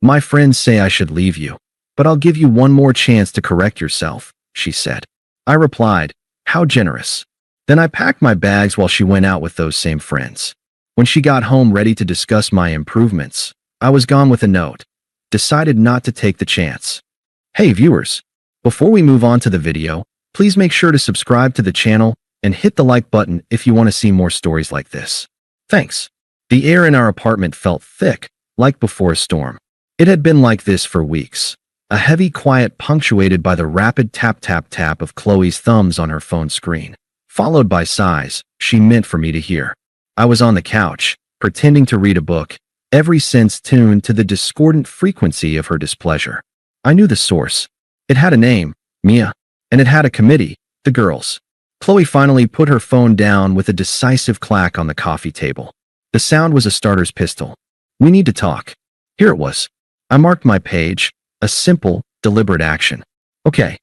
My friends say I should leave you, but I'll give you one more chance to correct yourself, she said. I replied, how generous. Then I packed my bags while she went out with those same friends. When she got home ready to discuss my improvements, I was gone with a note. Decided not to take the chance. Hey viewers, before we move on to the video, please make sure to subscribe to the channel and hit the like button if you want to see more stories like this. Thanks. The air in our apartment felt thick, like before a storm. It had been like this for weeks. A heavy quiet punctuated by the rapid tap-tap-tap of Chloe's thumbs on her phone screen, followed by sighs she meant for me to hear. I was on the couch, pretending to read a book, every sense tuned to the discordant frequency of her displeasure. I knew the source. It had a name, Mia, and it had a committee, the girls. Chloe finally put her phone down with a decisive clack on the coffee table. The sound was a starter's pistol. We need to talk. Here it was. I marked my page, a simple, deliberate action. Okay.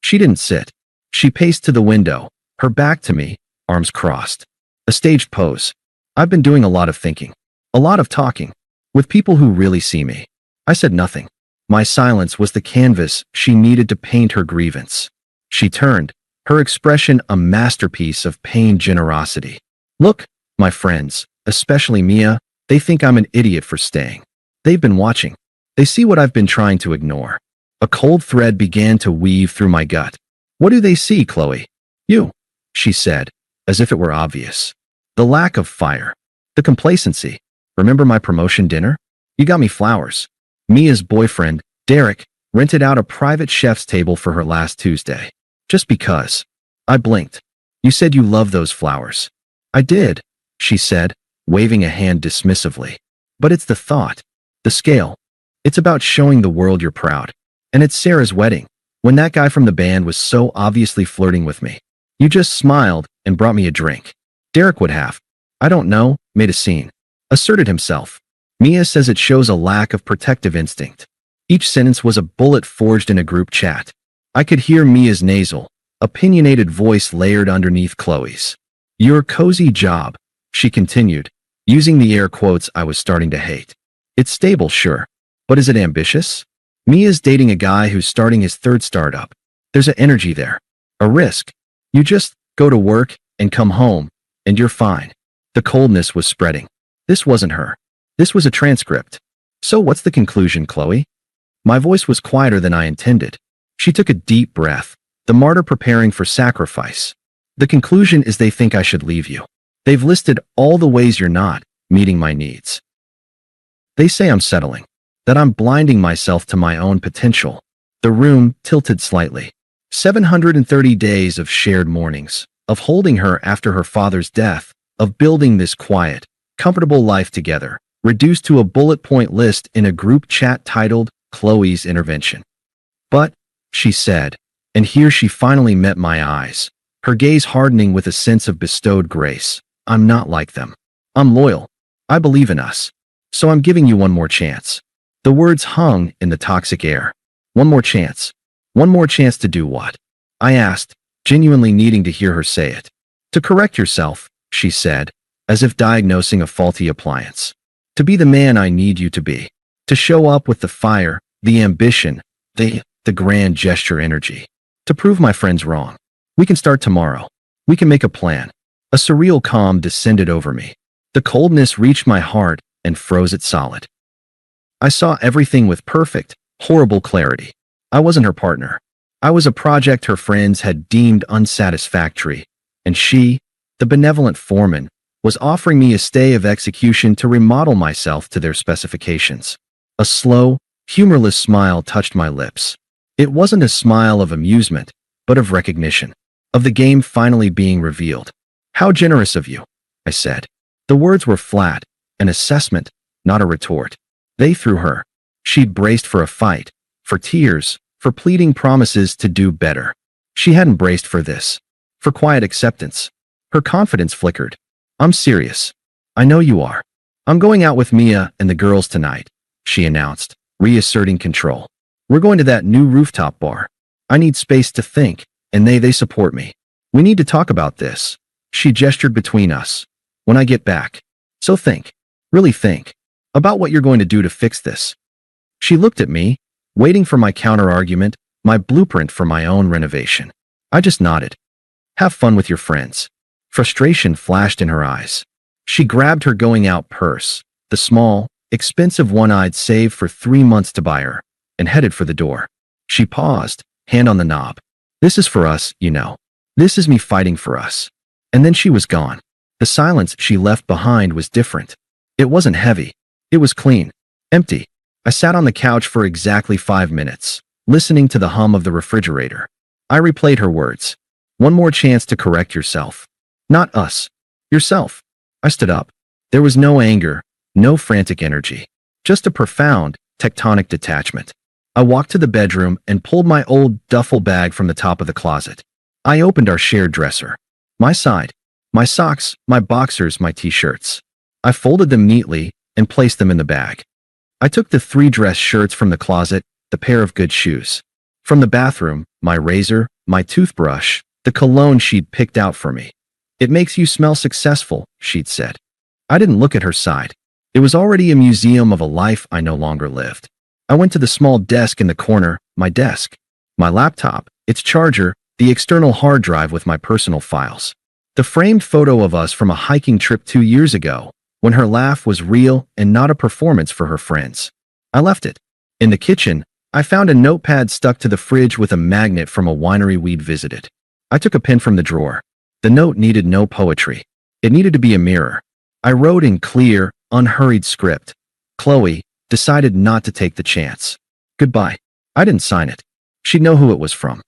She didn't sit. She paced to the window, her back to me, arms crossed. A staged pose. I've been doing a lot of thinking. A lot of talking. With people who really see me. I said nothing. My silence was the canvas she needed to paint her grievance. She turned, her expression a masterpiece of pained generosity. Look, my friends, especially Mia, they think I'm an idiot for staying. They've been watching. They see what I've been trying to ignore. A cold thread began to weave through my gut. What do they see, Chloe? You, she said, as if it were obvious. The lack of fire. The complacency. Remember my promotion dinner? You got me flowers. Mia's boyfriend, Derek, rented out a private chef's table for her last Tuesday. Just because. I blinked. You said you love those flowers. I did, she said, waving a hand dismissively. But it's the thought. The scale. It's about showing the world you're proud. And it's Sarah's wedding. When that guy from the band was so obviously flirting with me. You just smiled and brought me a drink. Derek would have. I don't know, made a scene. Asserted himself. Mia says it shows a lack of protective instinct. Each sentence was a bullet forged in a group chat. I could hear Mia's nasal, opinionated voice layered underneath Chloe's. Your cozy job, she continued, using the air quotes I was starting to hate. It's stable, sure. But is it ambitious? Mia's dating a guy who's starting his third startup. There's an energy there. A risk. You just go to work and come home, and you're fine. The coldness was spreading. This wasn't her. This was a transcript. So what's the conclusion, Chloe? My voice was quieter than I intended. She took a deep breath, the martyr preparing for sacrifice. The conclusion is they think I should leave you. They've listed all the ways you're not meeting my needs. They say I'm settling, that I'm blinding myself to my own potential. The room tilted slightly. 730 days of shared mornings, of holding her after her father's death, of building this quiet, comfortable life together, reduced to a bullet point list in a group chat titled Chloe's Intervention. But, she said, and here she finally met my eyes, her gaze hardening with a sense of bestowed grace. I'm not like them. I'm loyal. I believe in us. So I'm giving you one more chance. The words hung in the toxic air. One more chance. One more chance to do what? I asked, genuinely needing to hear her say it. To correct yourself, she said, as if diagnosing a faulty appliance. To be the man I need you to be. To show up with the fire, the ambition, the grand gesture energy. To prove my friends wrong. We can start tomorrow. We can make a plan. A surreal calm descended over me. The coldness reached my heart and froze it solid. I saw everything with perfect, horrible clarity. I wasn't her partner. I was a project her friends had deemed unsatisfactory, and she, the benevolent foreman, was offering me a stay of execution to remodel myself to their specifications. A slow, humorless smile touched my lips. It wasn't a smile of amusement, but of recognition, of the game finally being revealed. How generous of you, I said. The words were flat, an assessment, not a retort. They threw her. She'd braced for a fight, for tears, for pleading promises to do better. She hadn't braced for this, for quiet acceptance. Her confidence flickered. I'm serious. I know you are. I'm going out with Mia and the girls tonight, she announced, reasserting control. We're going to that new rooftop bar. I need space to think, and they support me. We need to talk about this. She gestured between us. When I get back. So think. Really think. About what you're going to do to fix this. She looked at me, waiting for my counter-argument, my blueprint for my own renovation. I just nodded. Have fun with your friends. Frustration flashed in her eyes. She grabbed her going-out purse, the small, expensive one I'd saved for 3 months to buy her, and headed for the door. She paused, hand on the knob. This is for us, you know. This is me fighting for us. And then she was gone. The silence she left behind was different. It wasn't heavy. It was clean. Empty. I sat on the couch for exactly 5 minutes, listening to the hum of the refrigerator. I replayed her words. One more chance to correct yourself. Not us. Yourself. I stood up. There was no anger, no frantic energy. Just a profound, tectonic detachment. I walked to the bedroom and pulled my old duffel bag from the top of the closet. I opened our shared dresser. My side. My socks, my boxers, my t-shirts. I folded them neatly and placed them in the bag. I took the 3 dress shirts from the closet, the pair of good shoes. From the bathroom, my razor, my toothbrush, the cologne she'd picked out for me. It makes you smell successful, she'd said. I didn't look at her side. It was already a museum of a life I no longer lived. I went to the small desk in the corner, my desk. My laptop, its charger, the external hard drive with my personal files. The framed photo of us from a hiking trip 2 years ago, when her laugh was real and not a performance for her friends. I left it. In the kitchen, I found a notepad stuck to the fridge with a magnet from a winery we'd visited. I took a pen from the drawer. The note needed no poetry. It needed to be a mirror. I wrote in clear, unhurried script. Chloe decided not to take the chance. Goodbye. I didn't sign it. She'd know who it was from.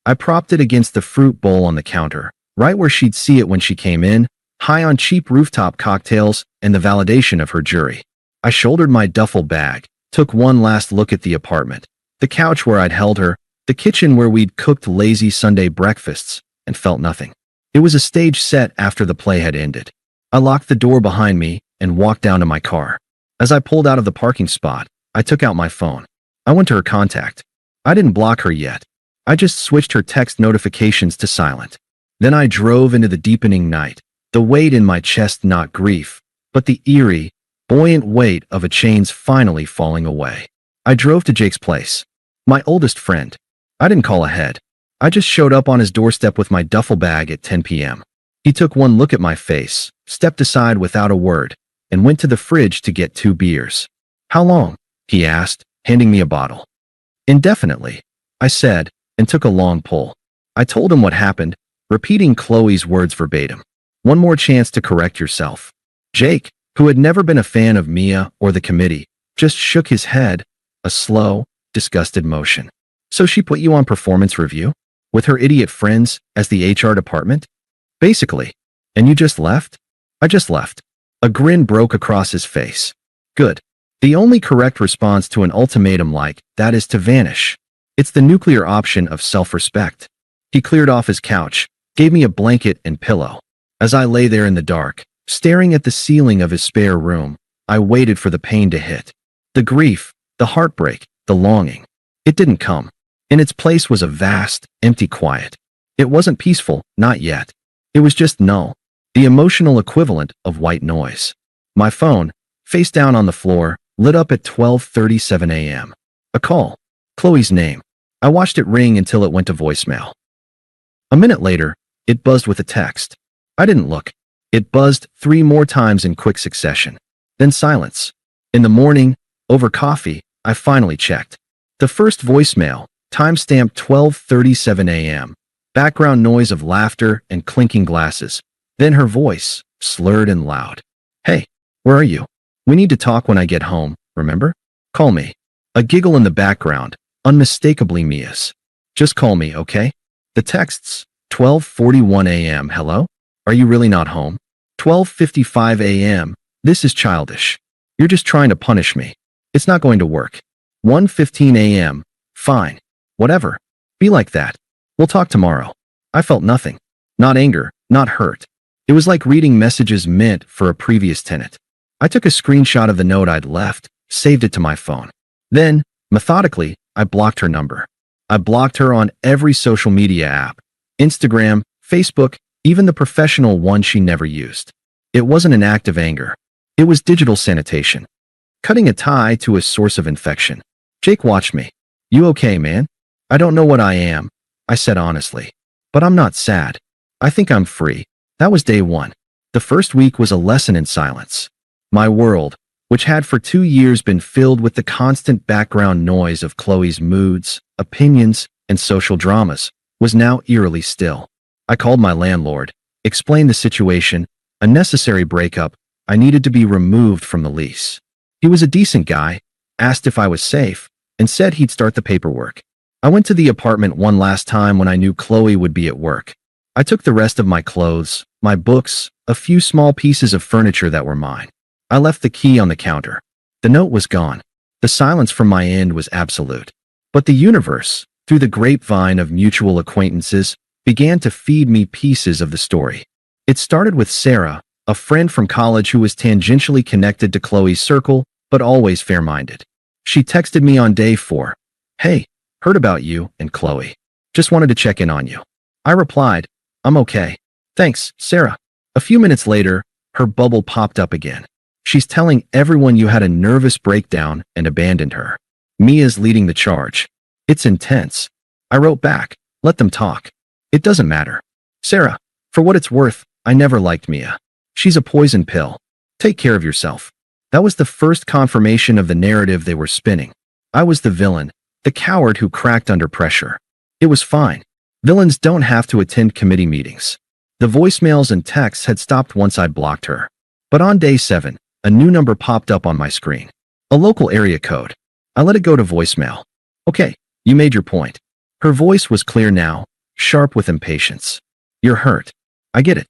I propped it against the fruit bowl on the counter, right where she'd see it when she came in, high on cheap rooftop cocktails and the validation of her jury. I shouldered my duffel bag, took one last look at the apartment, the couch where I'd held her, the kitchen where we'd cooked lazy Sunday breakfasts, and felt nothing. It was a stage set after the play had ended. I locked the door behind me and walked down to my car. As I pulled out of the parking spot, I took out my phone. I went to her contact. I didn't block her yet. I just switched her text notifications to silent. Then I drove into the deepening night, the weight in my chest not grief, but the eerie, buoyant weight of a chains finally falling away. I drove to Jake's place. My oldest friend. I didn't call ahead. I just showed up on his doorstep with my duffel bag at 10 p.m. He took one look at my face, stepped aside without a word, and went to the fridge to get 2 beers. How long? He asked, handing me a bottle. Indefinitely, I said, and took a long pull. I told him what happened, repeating Chloe's words verbatim. One more chance to correct yourself. Jake, who had never been a fan of Mia or the committee, just shook his head, a slow, disgusted motion. So she put you on performance review? With her idiot friends as the HR department? Basically. And you just left? I just left. A grin broke across his face. Good. The only correct response to an ultimatum like that is to vanish. It's the nuclear option of self-respect. He cleared off his couch, gave me a blanket and pillow. As I lay there in the dark, staring at the ceiling of his spare room, I waited for the pain to hit. The grief, the heartbreak, the longing. It didn't come. In its place was a vast, empty quiet. It wasn't peaceful, not yet. It was just null, the emotional equivalent of white noise. My phone, face down on the floor, lit up at 12:37 a.m. A call. Chloe's name. I watched it ring until it went to voicemail. A minute later, it buzzed with a text. I didn't look. It buzzed 3 more times in quick succession. Then silence. In the morning, over coffee, I finally checked. The first voicemail, timestamped 12:37 a.m. Background noise of laughter and clinking glasses. Then her voice, slurred and loud. Hey, where are you? We need to talk when I get home, remember? Call me. A giggle in the background, unmistakably Mia's. Just call me, okay? The texts, 12:41 a.m. Hello? Are you really not home? 12:55 a.m. This is childish. You're just trying to punish me. It's not going to work. 1:15 a.m. Fine. Whatever. Be like that. We'll talk tomorrow. I felt nothing. Not anger, not hurt. It was like reading messages meant for a previous tenant. I took a screenshot of the note I'd left, saved it to my phone. Then, methodically, I blocked her number. I blocked her on every social media app. Instagram, Facebook, even the professional one she never used. It wasn't an act of anger. It was digital sanitation. Cutting a tie to a source of infection. Jake watched me. You okay, man? I don't know what I am, I said honestly. But I'm not sad. I think I'm free. That was day 1. The first week was a lesson in silence. My world, which had for 2 years been filled with the constant background noise of Chloe's moods, opinions, and social dramas, was now eerily still. I called my landlord, explained the situation, a necessary breakup. I needed to be removed from the lease. He was a decent guy, asked if I was safe, and said he'd start the paperwork. I went to the apartment one last time when I knew Chloe would be at work. I took the rest of my clothes, my books, a few small pieces of furniture that were mine. I left the key on the counter. The note was gone. The silence from my end was absolute. But the universe, through the grapevine of mutual acquaintances, began to feed me pieces of the story. It started with Sarah, a friend from college who was tangentially connected to Chloe's circle, but always fair-minded. She texted me on day 4. Hey, heard about you and Chloe. Just wanted to check in on you. I replied, I'm okay. Thanks, Sarah. A few minutes later, her bubble popped up again. She's telling everyone you had a nervous breakdown and abandoned her. Mia's leading the charge. It's intense. I wrote back, let them talk. It doesn't matter. Sarah, for what it's worth, I never liked Mia. She's a poison pill. Take care of yourself. That was the first confirmation of the narrative they were spinning. I was the villain, the coward who cracked under pressure. It was fine. Villains don't have to attend committee meetings. The voicemails and texts had stopped once I'd blocked her. But on day 7, a new number popped up on my screen. A local area code. I let it go to voicemail. Okay, you made your point. Her voice was clear now, sharp with impatience. You're hurt. I get it.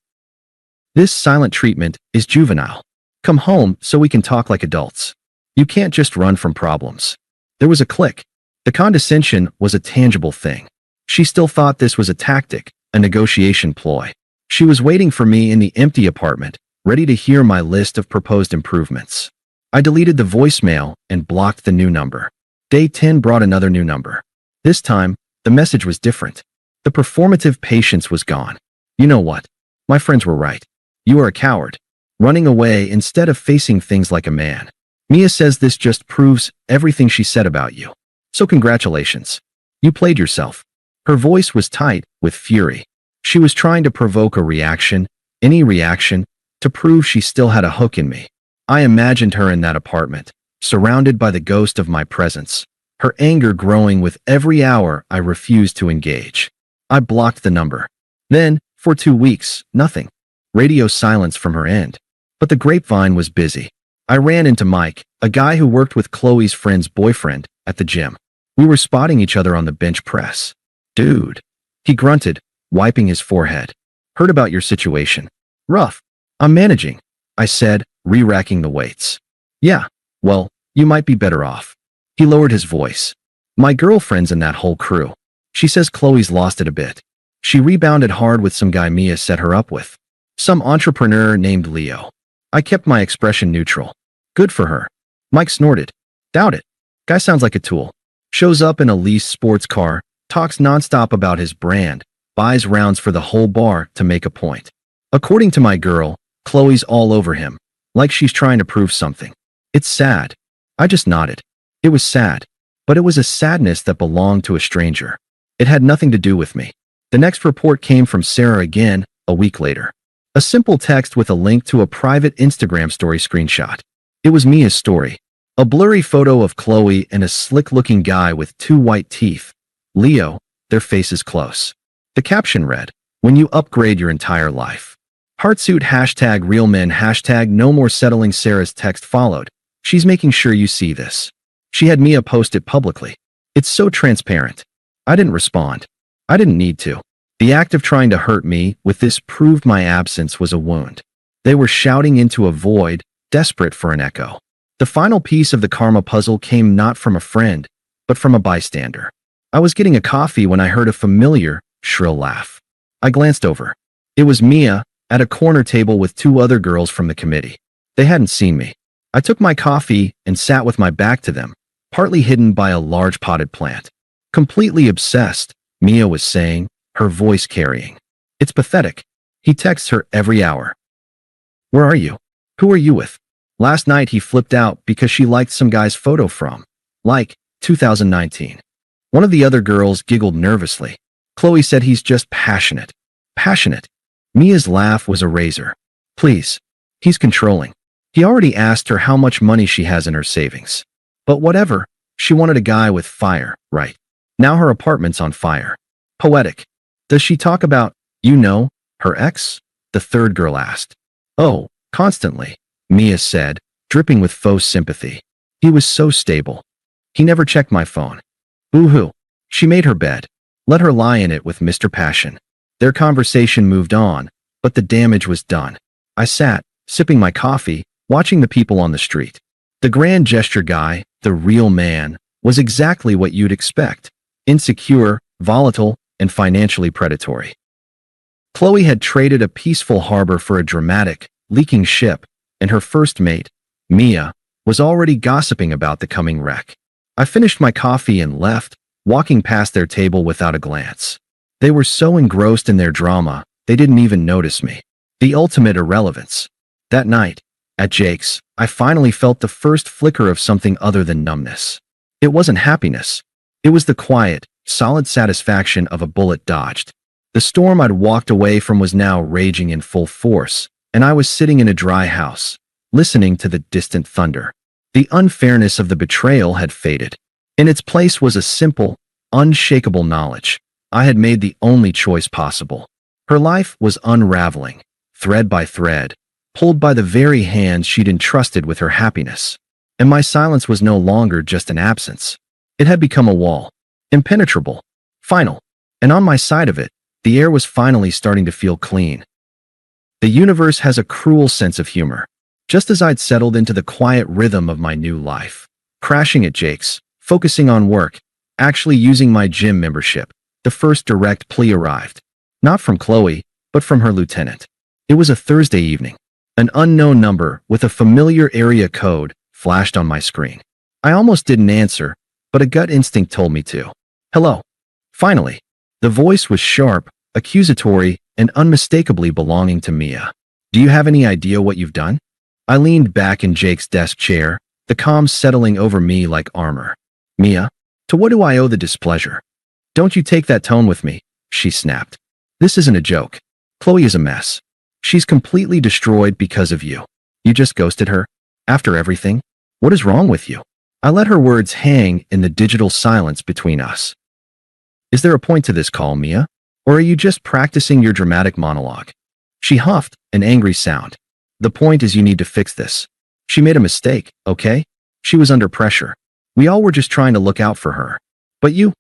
This silent treatment is juvenile. Come home so we can talk like adults. You can't just run from problems. There was a click. The condescension was a tangible thing. She still thought this was a tactic, a negotiation ploy. She was waiting for me in the empty apartment, ready to hear my list of proposed improvements. I deleted the voicemail and blocked the new number. Day 10 brought another new number. This time, the message was different. The performative patience was gone. You know what? My friends were right. You are a coward, running away instead of facing things like a man. Mia says this just proves everything she said about you. So congratulations. You played yourself. Her voice was tight with fury. She was trying to provoke a reaction, any reaction, to prove she still had a hook in me. I imagined her in that apartment, surrounded by the ghost of my presence, her anger growing with every hour I refused to engage. I blocked the number. Then, for 2 weeks, nothing. Radio silence from her end. But the grapevine was busy. I ran into Mike, a guy who worked with Chloe's friend's boyfriend, at the gym. We were spotting each other on the bench press. Dude. He grunted, wiping his forehead. Heard about your situation. Rough. I'm managing, I said, re-racking the weights. Yeah, well, you might be better off. He lowered his voice. My girlfriend's in that whole crew. She says Chloe's lost it a bit. She rebounded hard with some guy Mia set her up with. Some entrepreneur named Leo. I kept my expression neutral. Good for her. Mike snorted. Doubt it. Guy sounds like a tool. Shows up in a leased sports car, talks nonstop about his brand, buys rounds for the whole bar to make a point. According to my girl, Chloe's all over him, like she's trying to prove something. It's sad. I just nodded. It was sad. But it was a sadness that belonged to a stranger. It had nothing to do with me. The next report came from Sarah again, a week later. A simple text with a link to a private Instagram story screenshot. It was Mia's story. A blurry photo of Chloe and a slick-looking guy with 2 white teeth. Leo, their faces close. The caption read, when you upgrade your entire life. Heartsuit hashtag real men hashtag no more settling. Sarah's text followed. She's making sure you see this. She had Mia post it publicly. It's so transparent. I didn't respond. I didn't need to. The act of trying to hurt me with this proved my absence was a wound. They were shouting into a void, desperate for an echo. The final piece of the karma puzzle came not from a friend, but from a bystander. I was getting a coffee when I heard a familiar, shrill laugh. I glanced over. It was Mia, at a corner table with 2 other girls from the committee. They hadn't seen me. I took my coffee and sat with my back to them, partly hidden by a large potted plant. Completely obsessed, Mia was saying, her voice carrying. It's pathetic. He texts her every hour. Where are you? Who are you with? Last night he flipped out because she liked some guy's photo from. Like, 2019. One of the other girls giggled nervously. Chloe said he's just passionate. Passionate. Mia's laugh was a razor. Please. He's controlling. He already asked her how much money she has in her savings. But whatever, she wanted a guy with fire, right? Now her apartment's on fire. Poetic. Does she talk about, her ex? The third girl asked. Oh, constantly, Mia said, dripping with faux sympathy. He was so stable. He never checked my phone. Boo-hoo. She made her bed. Let her lie in it with Mr. Passion. Their conversation moved on, but the damage was done. I sat, sipping my coffee, watching the people on the street. The grand gesture guy, the real man, was exactly what you'd expect. Insecure, volatile, and financially predatory. Chloe had traded a peaceful harbor for a dramatic, leaking ship, and her first mate, Mia, was already gossiping about the coming wreck. I finished my coffee and left, walking past their table without a glance. They were so engrossed in their drama, they didn't even notice me. The ultimate irrelevance. That night, at Jake's, I finally felt the first flicker of something other than numbness. It wasn't happiness. It was the quiet, solid satisfaction of a bullet dodged. The storm I'd walked away from was now raging in full force, and I was sitting in a dry house, listening to the distant thunder. The unfairness of the betrayal had faded. In its place was a simple, unshakable knowledge. I had made the only choice possible. Her life was unraveling, thread by thread, pulled by the very hands she'd entrusted with her happiness. And my silence was no longer just an absence. It had become a wall, impenetrable, final, and on my side of it, the air was finally starting to feel clean. The universe has a cruel sense of humor. Just as I'd settled into the quiet rhythm of my new life, crashing at Jake's, focusing on work, actually using my gym membership, the first direct plea arrived. Not from Chloe, but from her lieutenant. It was a Thursday evening. An unknown number with a familiar area code flashed on my screen. I almost didn't answer, but a gut instinct told me to. Hello. Finally. The voice was sharp, accusatory, and unmistakably belonging to Mia. Do you have any idea what you've done? I leaned back in Jake's desk chair, the calm settling over me like armor. Mia, to what do I owe the displeasure? Don't you take that tone with me, she snapped. This isn't a joke. Chloe is a mess. She's completely destroyed because of you. You just ghosted her? After everything? What is wrong with you? I let her words hang in the digital silence between us. Is there a point to this call, Mia? Or are you just practicing your dramatic monologue? She huffed, an angry sound. The point is you need to fix this. She made a mistake, okay? She was under pressure. We all were just trying to look out for her. But you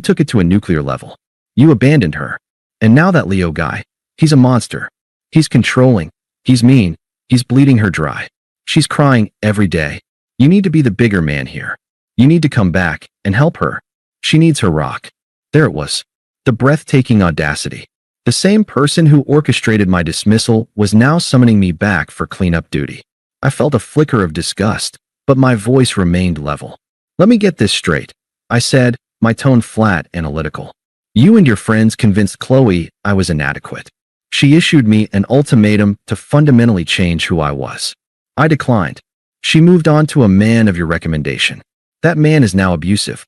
took it to a nuclear level. You abandoned her. And now that Leo guy, he's a monster. He's controlling. He's mean. He's bleeding her dry. She's crying every day. You need to be the bigger man here. You need to come back and help her. She needs her rock. There it was. The breathtaking audacity. The same person who orchestrated my dismissal was now summoning me back for cleanup duty. I felt a flicker of disgust, but my voice remained level. Let me get this straight, I said, my tone flat, analytical. You and your friends convinced Chloe I was inadequate. She issued me an ultimatum to fundamentally change who I was. I declined. She moved on to a man of your recommendation. That man is now abusive.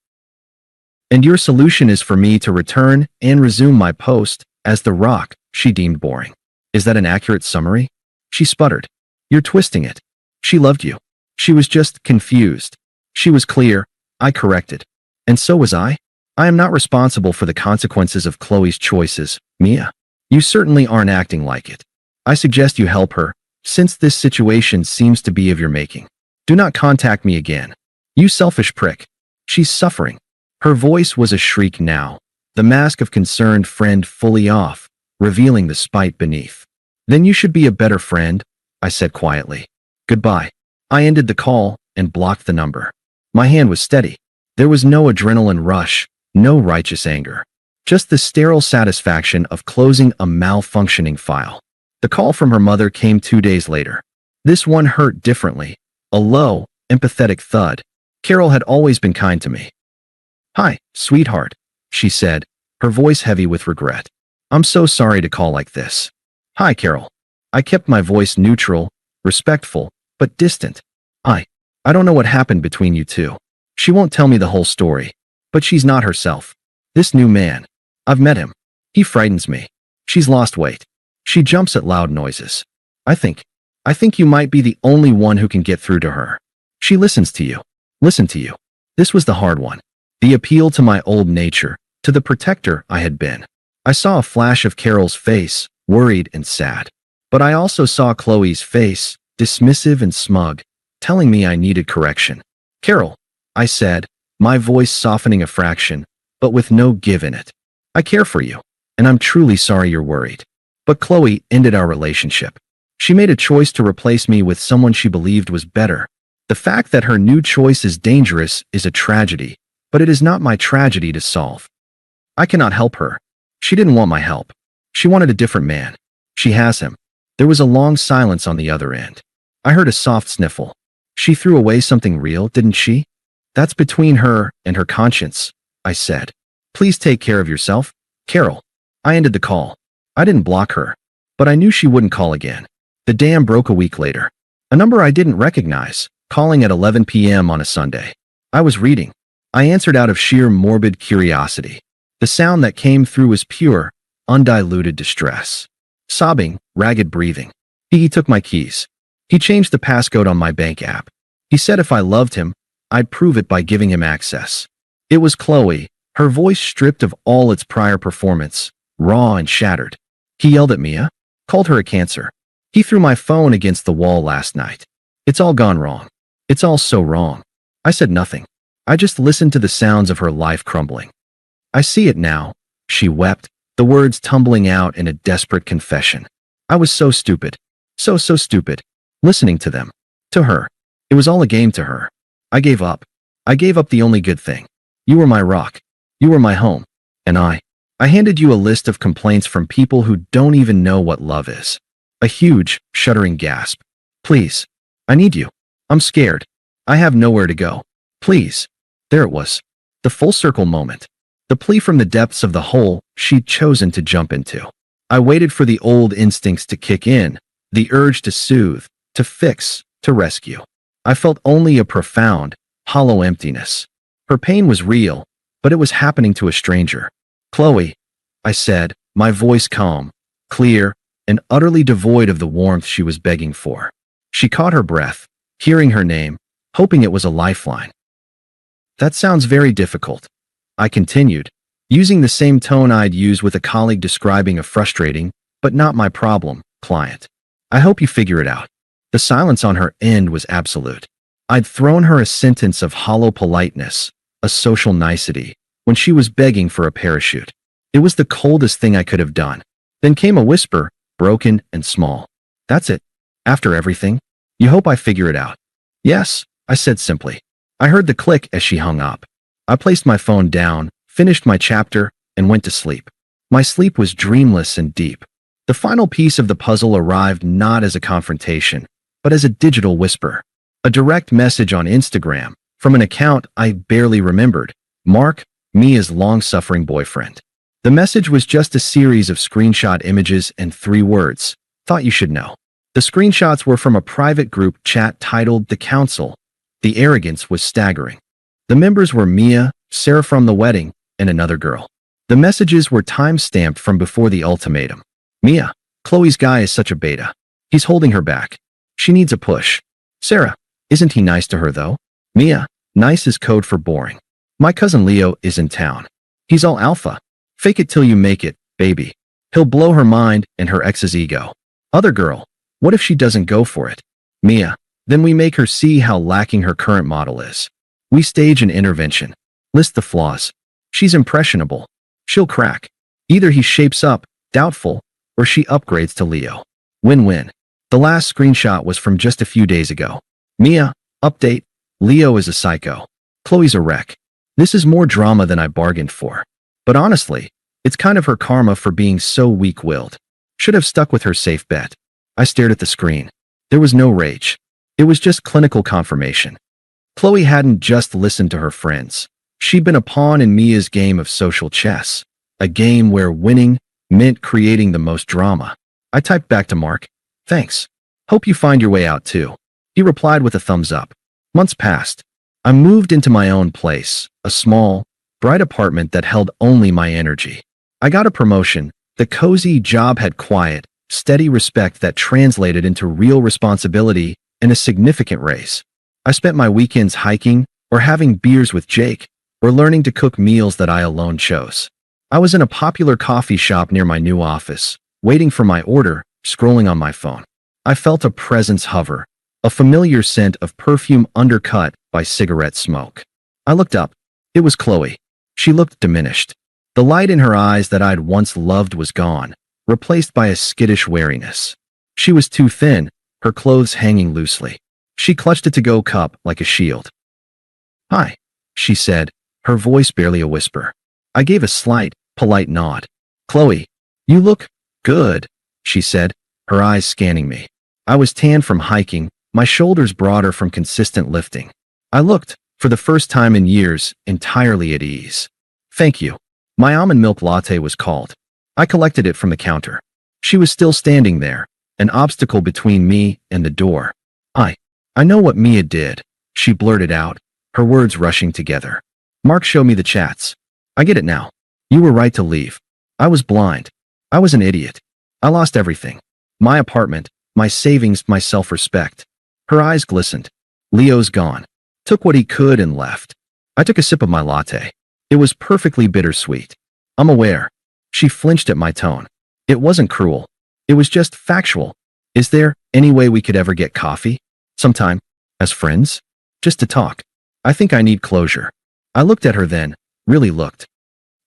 And your solution is for me to return and resume my post as the rock she deemed boring. Is that an accurate summary? She sputtered. You're twisting it. She loved you. She was just confused. She was clear. I corrected. And so was I. I am not responsible for the consequences of Chloe's choices, Mia. You certainly aren't acting like it. I suggest you help her, since this situation seems to be of your making. Do not contact me again. You selfish prick. She's suffering. Her voice was a shriek now, the mask of concerned friend fully off, revealing the spite beneath. Then you should be a better friend, I said quietly. Goodbye. I ended the call and blocked the number. My hand was steady. There was no adrenaline rush, no righteous anger. Just the sterile satisfaction of closing a malfunctioning file. The call from her mother came 2 days later. This one hurt differently. A low, empathetic thud. Carol had always been kind to me. Hi, sweetheart, she said, her voice heavy with regret. I'm so sorry to call like this. Hi, Carol. I kept my voice neutral, respectful, but distant. I don't know what happened between you two. She won't tell me the whole story, but she's not herself. This new man. I've met him. He frightens me. She's lost weight. She jumps at loud noises. I think you might be the only one who can get through to her. She listens to you. Listen to you. This was the hard one. The appeal to my old nature, to the protector I had been. I saw a flash of Carol's face, worried and sad. But I also saw Chloe's face, dismissive and smug, telling me I needed correction. Carol, I said, my voice softening a fraction, but with no give in it. I care for you, and I'm truly sorry you're worried. But Chloe ended our relationship. She made a choice to replace me with someone she believed was better. The fact that her new choice is dangerous is a tragedy, but it is not my tragedy to solve. I cannot help her. She didn't want my help. She wanted a different man. She has him. There was a long silence on the other end. I heard a soft sniffle. She threw away something real, didn't she? That's between her and her conscience, I said. Please take care of yourself, Carol. I ended the call. I didn't block her, but I knew she wouldn't call again. The dam broke a week later. A number I didn't recognize, calling at 11 p.m. on a Sunday. I was reading. I answered out of sheer morbid curiosity. The sound that came through was pure, undiluted distress. Sobbing, ragged breathing. He took my keys. He changed the passcode on my bank app. He said if I loved him, I'd prove it by giving him access. It was Chloe, her voice stripped of all its prior performance, raw and shattered. He yelled at Mia, called her a cancer. He threw my phone against the wall last night. It's all gone wrong. It's all so wrong. I said nothing. I just listened to the sounds of her life crumbling. I see it now, she wept, the words tumbling out in a desperate confession. I was so stupid. So stupid. Listening to them. To her. It was all a game to her. I gave up. I gave up the only good thing. You were my rock. You were my home. And I handed you a list of complaints from people who don't even know what love is. A huge, shuddering gasp. Please. I need you. I'm scared. I have nowhere to go. Please. There it was. The full circle moment. The plea from the depths of the hole she'd chosen to jump into. I waited for the old instincts to kick in, the urge to soothe, to fix, to rescue. I felt only a profound, hollow emptiness. Her pain was real, but it was happening to a stranger. Chloe, I said, my voice calm, clear, and utterly devoid of the warmth she was begging for. She caught her breath, hearing her name, hoping it was a lifeline. That sounds very difficult. I continued, using the same tone I'd use with a colleague describing a frustrating, but not my problem, client. I hope you figure it out. The silence on her end was absolute. I'd thrown her a sentence of hollow politeness, a social nicety, when she was begging for a parachute. It was the coldest thing I could have done. Then came a whisper, broken and small. That's it. After everything? You hope I figure it out? Yes, I said simply. I heard the click as she hung up. I placed my phone down, finished my chapter, and went to sleep. My sleep was dreamless and deep. The final piece of the puzzle arrived not as a confrontation, but as a digital whisper. A direct message on Instagram, from an account I barely remembered. Mark, Mia's long-suffering boyfriend. The message was just a series of screenshot images and 3 words. Thought you should know. The screenshots were from a private group chat titled The Council. The arrogance was staggering. The members were Mia, Sarah from the wedding, and another girl. The messages were time-stamped from before the ultimatum. Mia, Chloe's guy is such a beta. He's holding her back. She needs a push. Sarah, isn't he nice to her though? Mia, nice is code for boring. My cousin Leo is in town. He's all alpha. Fake it till you make it, baby. He'll blow her mind and her ex's ego. Other girl, what if she doesn't go for it? Mia, then we make her see how lacking her current model is. We stage an intervention. List the flaws. She's impressionable. She'll crack. Either he shapes up, doubtful, or she upgrades to Leo. Win-win. The last screenshot was from just a few days ago. Mia, update. Leo is a psycho. Chloe's a wreck. This is more drama than I bargained for. But honestly, it's kind of her karma for being so weak-willed. Should have stuck with her safe bet. I stared at the screen. There was no rage. It was just clinical confirmation. Chloe hadn't just listened to her friends. She'd been a pawn in Mia's game of social chess, a game where winning meant creating the most drama. I typed back to Mark, thanks. Hope you find your way out too. He replied with a thumbs up. Months passed. I moved into my own place, a small, bright apartment that held only my energy. I got a promotion. The cozy job had quiet, steady respect that translated into real responsibility and a significant raise. I spent my weekends hiking, or having beers with Jake, or learning to cook meals that I alone chose. I was in a popular coffee shop near my new office, waiting for my order, scrolling on my phone. I felt a presence hover, a familiar scent of perfume undercut by cigarette smoke. I looked up. It was Chloe. She looked diminished. The light in her eyes that I'd once loved was gone, replaced by a skittish wariness. She was too thin, her clothes hanging loosely. She clutched a to-go cup like a shield. "Hi," she said, her voice barely a whisper. I gave a slight, polite nod. "Chloe, you look good," she said, her eyes scanning me. I was tanned from hiking, my shoulders broader from consistent lifting. I looked, for the first time in years, entirely at ease. "Thank you." My almond milk latte was called. I collected it from the counter. She was still standing there, an obstacle between me and the door. I know what Mia did," she blurted out, her words rushing together. "Mark showed me the chats. I get it now. You were right to leave. I was blind. I was an idiot. I lost everything. My apartment, my savings, my self-respect." Her eyes glistened. "Leo's gone. Took what he could and left." I took a sip of my latte. It was perfectly bittersweet. "I'm aware." She flinched at my tone. It wasn't cruel. It was just factual. "Is there any way we could ever get coffee? Sometime? As friends? Just to talk? I think I need closure." I looked at her then, really looked.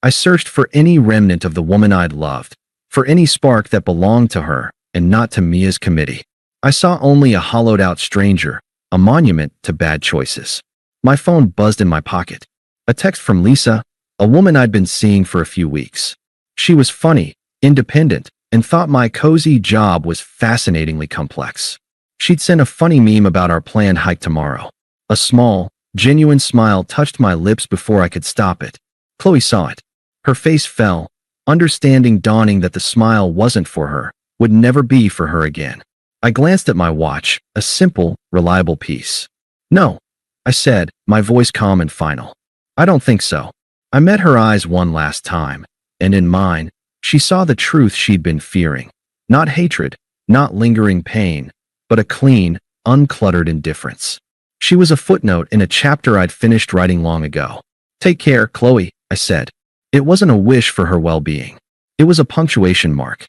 I searched for any remnant of the woman I'd loved, for any spark that belonged to her and not to Mia's committee. I saw only a hollowed-out stranger, a monument to bad choices. My phone buzzed in my pocket. A text from Lisa, a woman I'd been seeing for a few weeks. She was funny, independent, and thought my cozy job was fascinatingly complex. She'd sent a funny meme about our planned hike tomorrow. A small, genuine smile touched my lips before I could stop it. Chloe saw it. Her face fell, understanding dawning that the smile wasn't for her, would never be for her again. I glanced at my watch, a simple, reliable piece. "No," I said, my voice calm and final. "I don't think so." I met her eyes one last time, and in mine, she saw the truth she'd been fearing. Not hatred, not lingering pain, but a clean, uncluttered indifference. She was a footnote in a chapter I'd finished writing long ago. "Take care, Chloe," I said. It wasn't a wish for her well-being. It was a punctuation mark.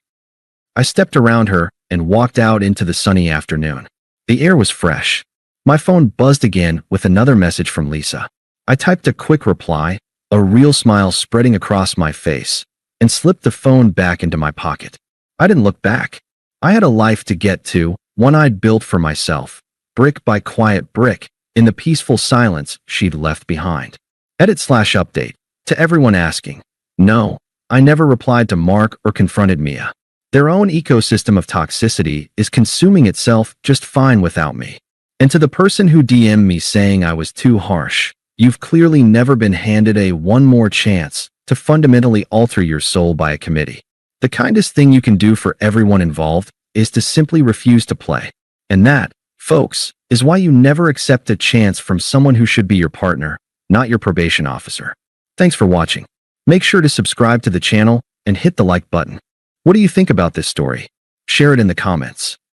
I stepped around her and walked out into the sunny afternoon. The air was fresh. My phone buzzed again with another message from Lisa. I typed a quick reply, a real smile spreading across my face, and slipped the phone back into my pocket. I didn't look back. I had a life to get to, one I'd built for myself, brick by quiet brick, in the peaceful silence she'd left behind. Edit/update. To everyone asking, no, I never replied to Mark or confronted Mia. Their own ecosystem of toxicity is consuming itself just fine without me. And to the person who DM'd me saying I was too harsh, you've clearly never been handed a one more chance to fundamentally alter your soul by a committee. The kindest thing you can do for everyone involved is to simply refuse to play. And that, folks, is why you never accept a chance from someone who should be your partner, not your probation officer. Thanks for watching. Make sure to subscribe to the channel and hit the like button. What do you think about this story? Share it in the comments.